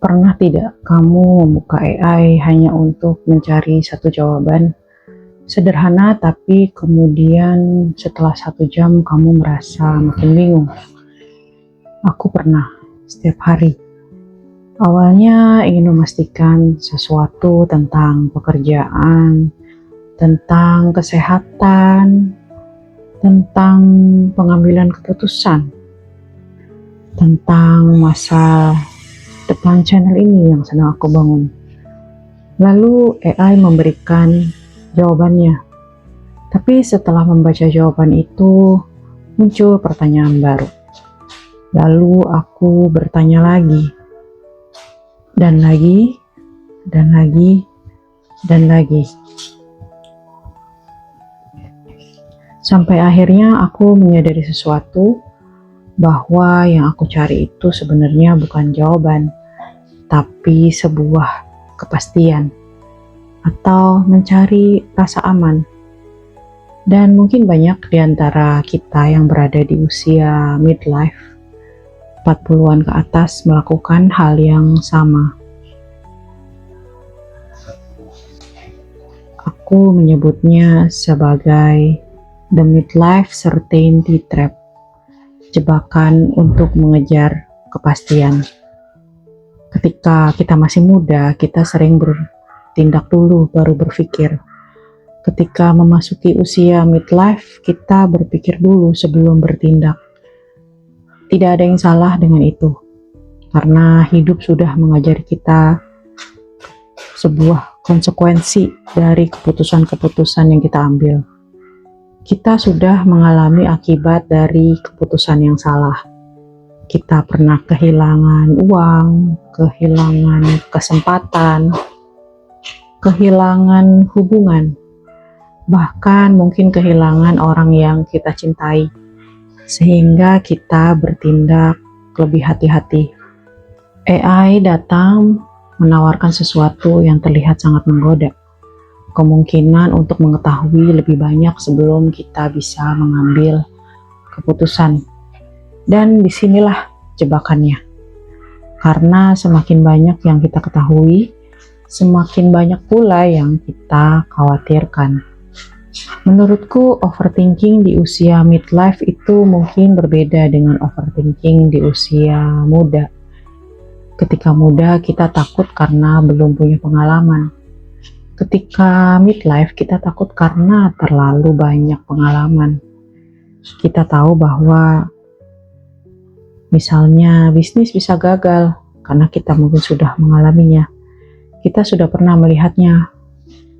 Pernah tidak kamu membuka AI hanya untuk mencari satu jawaban sederhana, tapi kemudian setelah 1 jam kamu merasa makin bingung? Aku pernah, setiap hari. Awalnya ingin memastikan sesuatu tentang pekerjaan, tentang kesehatan, tentang pengambilan keputusan, tentang masa depan channel ini yang sedang aku bangun. Lalu AI memberikan jawabannya. Tapi setelah membaca jawaban itu, muncul pertanyaan baru. Lalu aku bertanya lagi, dan lagi, dan lagi, dan lagi. Sampai akhirnya aku menyadari sesuatu, bahwa yang aku cari itu sebenarnya bukan jawaban, tapi sebuah kepastian, atau mencari rasa aman. Dan mungkin banyak di antara kita yang berada di usia midlife, 40-an ke atas, melakukan hal yang sama. Aku menyebutnya sebagai the midlife certainty trap, jebakan untuk mengejar kepastian. Ketika kita masih muda, kita sering bertindak dulu baru berpikir. Ketika memasuki usia midlife, kita berpikir dulu sebelum bertindak. Tidak ada yang salah dengan itu, karena hidup sudah mengajari kita sebuah konsekuensi dari keputusan-keputusan yang kita ambil. Kita sudah mengalami akibat dari keputusan yang salah. Kita pernah kehilangan uang, kehilangan kesempatan, kehilangan hubungan, bahkan mungkin kehilangan orang yang kita cintai, sehingga kita bertindak lebih hati-hati. AI datang menawarkan sesuatu yang terlihat sangat menggoda, kemungkinan untuk mengetahui lebih banyak sebelum kita bisa mengambil keputusan. Dan disinilah jebakannya, karena semakin banyak yang kita ketahui, semakin banyak pula yang kita khawatirkan. Menurutku, overthinking di usia midlife itu mungkin berbeda dengan overthinking di usia muda. Ketika muda, kita takut karena belum punya pengalaman. Ketika midlife, kita takut karena terlalu banyak pengalaman. Kita tahu bahwa misalnya bisnis bisa gagal karena kita mungkin sudah mengalaminya. Kita sudah pernah melihatnya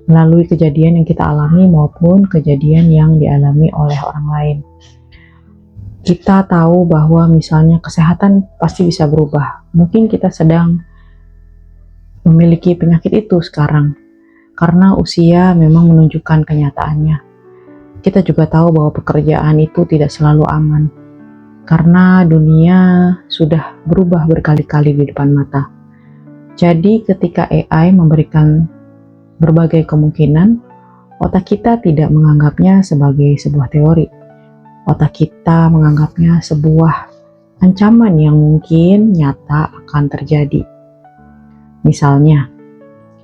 melalui kejadian yang kita alami maupun kejadian yang dialami oleh orang lain. Kita tahu bahwa misalnya kesehatan pasti bisa berubah. Mungkin kita sedang memiliki penyakit itu sekarang karena usia memang menunjukkan kenyataannya. Kita juga tahu bahwa pekerjaan itu tidak selalu aman, karena dunia sudah berubah berkali-kali di depan mata. Jadi ketika AI memberikan berbagai kemungkinan, otak kita tidak menganggapnya sebagai sebuah teori. Otak kita menganggapnya sebuah ancaman yang mungkin nyata akan terjadi. Misalnya,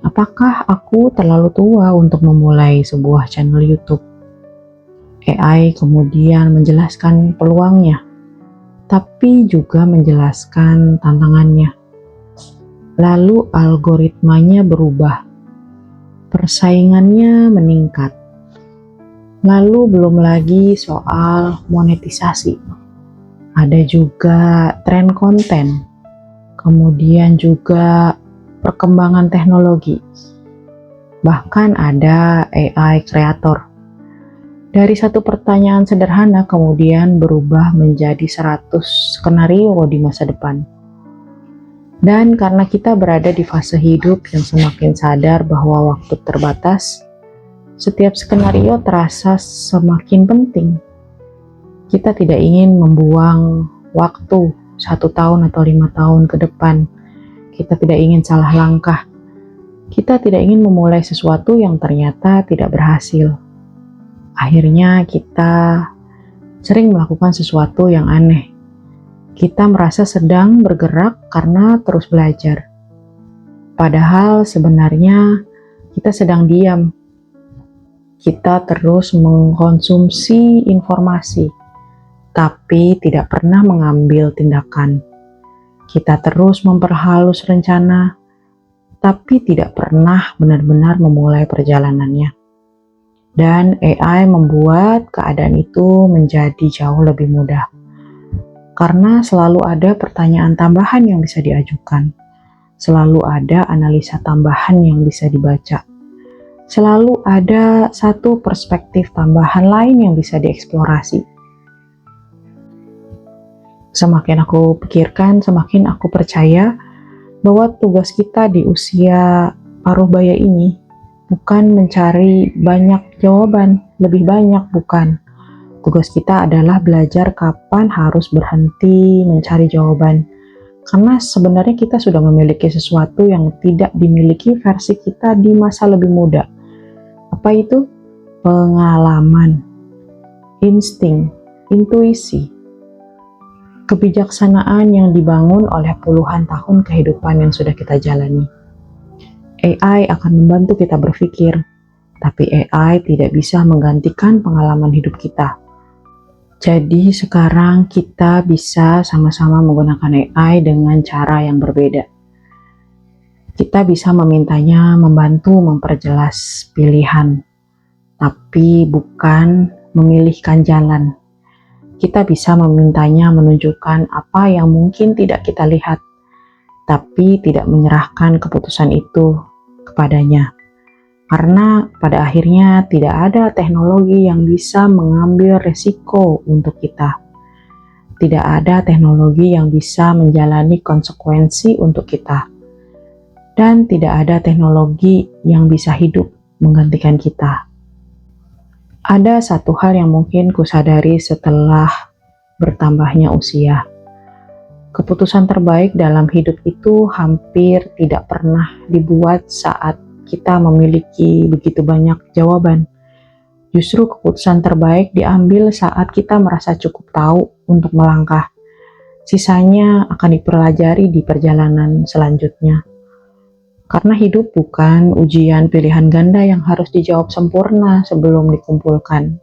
apakah aku terlalu tua untuk memulai sebuah channel YouTube? AI kemudian menjelaskan peluangnya, tapi juga menjelaskan tantangannya. Lalu algoritmanya berubah, persaingannya meningkat. Lalu belum lagi soal monetisasi, ada juga tren konten, kemudian juga perkembangan teknologi, bahkan ada AI kreator. Dari satu pertanyaan sederhana kemudian berubah menjadi 100 skenario di masa depan. Dan karena kita berada di fase hidup yang semakin sadar bahwa waktu terbatas, setiap skenario terasa semakin penting. Kita tidak ingin membuang waktu 1 tahun atau 5 tahun ke depan. Kita tidak ingin salah langkah. Kita tidak ingin memulai sesuatu yang ternyata tidak berhasil. Akhirnya kita sering melakukan sesuatu yang aneh. Kita merasa sedang bergerak karena terus belajar. Padahal sebenarnya kita sedang diam. Kita terus mengkonsumsi informasi, tapi tidak pernah mengambil tindakan. Kita terus memperhalus rencana, tapi tidak pernah benar-benar memulai perjalanannya. Dan AI membuat keadaan itu menjadi jauh lebih mudah. Karena selalu ada pertanyaan tambahan yang bisa diajukan. Selalu ada analisa tambahan yang bisa dibaca. Selalu ada satu perspektif tambahan lain yang bisa dieksplorasi. Semakin aku pikirkan, semakin aku percaya bahwa tugas kita di usia paruh baya ini bukan mencari banyak jawaban, lebih banyak bukan. Tugas kita adalah belajar kapan harus berhenti mencari jawaban. Karena sebenarnya kita sudah memiliki sesuatu yang tidak dimiliki versi kita di masa lebih muda. Apa itu? Pengalaman, insting, intuisi, kebijaksanaan yang dibangun oleh puluhan tahun kehidupan yang sudah kita jalani. AI akan membantu kita berpikir, tapi AI tidak bisa menggantikan pengalaman hidup kita. Jadi sekarang kita bisa sama-sama menggunakan AI dengan cara yang berbeda. Kita bisa memintanya membantu memperjelas pilihan, tapi bukan memilihkan jalan. Kita bisa memintanya menunjukkan apa yang mungkin tidak kita lihat, tapi tidak menyerahkan keputusan itu kepadanya. Karena pada akhirnya tidak ada teknologi yang bisa mengambil resiko untuk kita. Tidak ada teknologi yang bisa menjalani konsekuensi untuk kita. Dan tidak ada teknologi yang bisa hidup menggantikan kita. Ada satu hal yang mungkin kusadari setelah bertambahnya usia. Keputusan terbaik dalam hidup itu hampir tidak pernah dibuat saat kita memiliki begitu banyak jawaban. Justru keputusan terbaik diambil saat kita merasa cukup tahu untuk melangkah. Sisanya akan dipelajari di perjalanan selanjutnya. Karena hidup bukan ujian pilihan ganda yang harus dijawab sempurna sebelum dikumpulkan.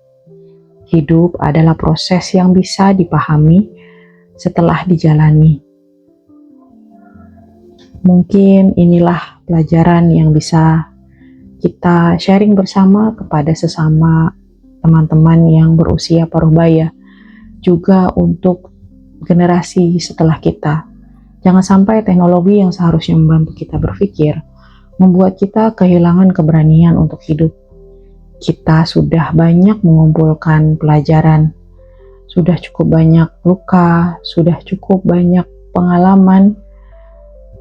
Hidup adalah proses yang bisa dipahami setelah dijalani. Mungkin inilah pelajaran yang bisa kita sharing bersama kepada sesama teman-teman yang berusia paruh baya, juga untuk generasi setelah kita. Jangan sampai teknologi yang seharusnya membantu kita berpikir membuat kita kehilangan keberanian untuk hidup. Kita sudah banyak mengumpulkan pelajaran, sudah cukup banyak luka, sudah cukup banyak pengalaman,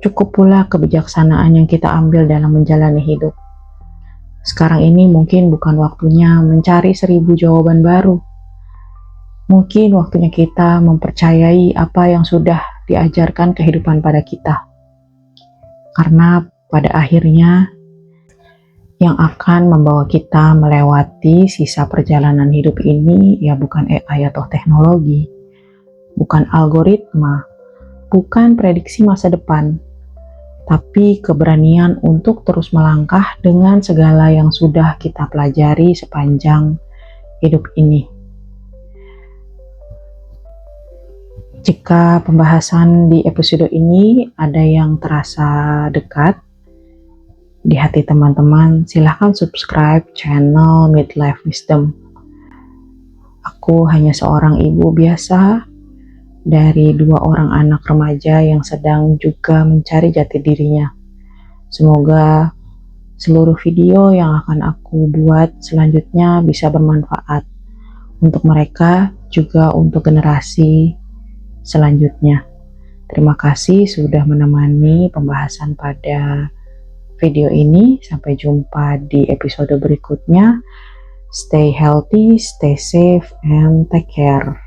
cukup pula kebijaksanaan yang kita ambil dalam menjalani hidup. Sekarang ini mungkin bukan waktunya mencari 1000 jawaban baru. Mungkin waktunya kita mempercayai apa yang sudah diajarkan kehidupan pada kita. Karena pada akhirnya yang akan membawa kita melewati sisa perjalanan hidup ini ya bukan AI atau teknologi, bukan algoritma, bukan prediksi masa depan, tapi keberanian untuk terus melangkah dengan segala yang sudah kita pelajari sepanjang hidup ini. Jika pembahasan di episode ini ada yang terasa dekat di hati teman-teman, silahkan subscribe channel Midlife Wisdom. Aku hanya seorang ibu biasa dari 2 orang anak remaja yang sedang juga mencari jati dirinya. Semoga seluruh video yang akan aku buat selanjutnya bisa bermanfaat untuk mereka, juga untuk generasi selanjutnya. Terima kasih sudah menemani pembahasan pada video ini. Sampai jumpa di episode berikutnya. Stay healthy, stay safe, and take care.